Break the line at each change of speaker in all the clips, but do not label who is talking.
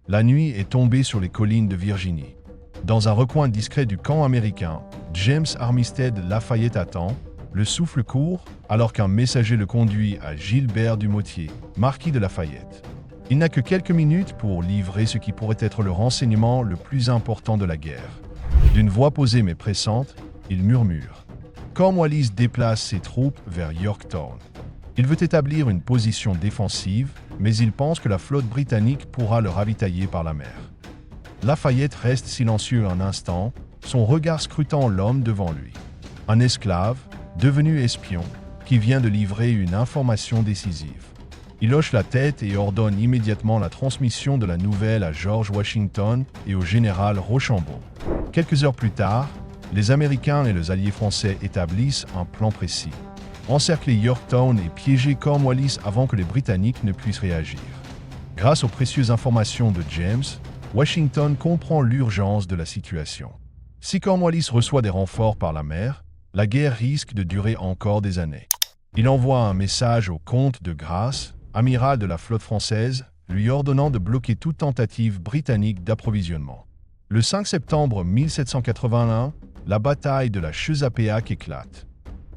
La nuit est tombée sur les collines de Virginie. Dans un recoin discret du camp américain, James Armistead Lafayette attend, le souffle court, alors qu'un messager le conduit à Gilbert Dumotier, marquis de Lafayette. Il n'a que quelques minutes pour livrer ce qui pourrait être le renseignement le plus important de la guerre. D'une voix posée mais pressante, il murmure. Cornwallis déplace ses troupes vers Yorktown. Il veut établir une position défensive, mais il pense que la flotte britannique pourra le ravitailler par la mer. Lafayette reste silencieux un instant, son regard scrutant l'homme devant lui. Un esclave, devenu espion, qui vient de livrer une information décisive. Il hoche la tête et ordonne immédiatement la transmission de la nouvelle à George Washington et au général Rochambeau. Quelques heures plus tard, les Américains et les alliés français établissent un plan précis. Encercler Yorktown et piéger Cornwallis avant que les Britanniques ne puissent réagir. Grâce aux précieuses informations de James, Washington comprend l'urgence de la situation. Si Cornwallis reçoit des renforts par la mer, la guerre risque de durer encore des années. Il envoie un message au comte de Grasse, amiral de la flotte française, lui ordonnant de bloquer toute tentative britannique d'approvisionnement. Le 5 septembre 1781, la bataille de la Chesapeake éclate.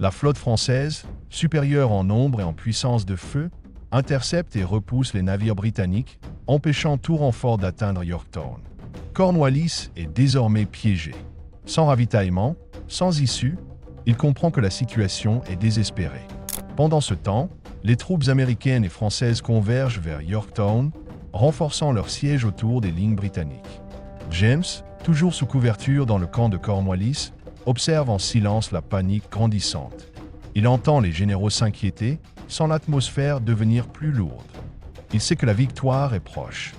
La flotte française, supérieure en nombre et en puissance de feu, intercepte et repousse les navires britanniques, empêchant tout renfort d'atteindre Yorktown. Cornwallis est désormais piégé. Sans ravitaillement, sans issue, il comprend que la situation est désespérée. Pendant ce temps, les troupes américaines et françaises convergent vers Yorktown, renforçant leur siège autour des lignes britanniques. James, toujours sous couverture dans le camp de Cornwallis, observe en silence la panique grandissante. Il entend les généraux s'inquiéter, sans l'atmosphère devenir plus lourde. Il sait que la victoire est proche.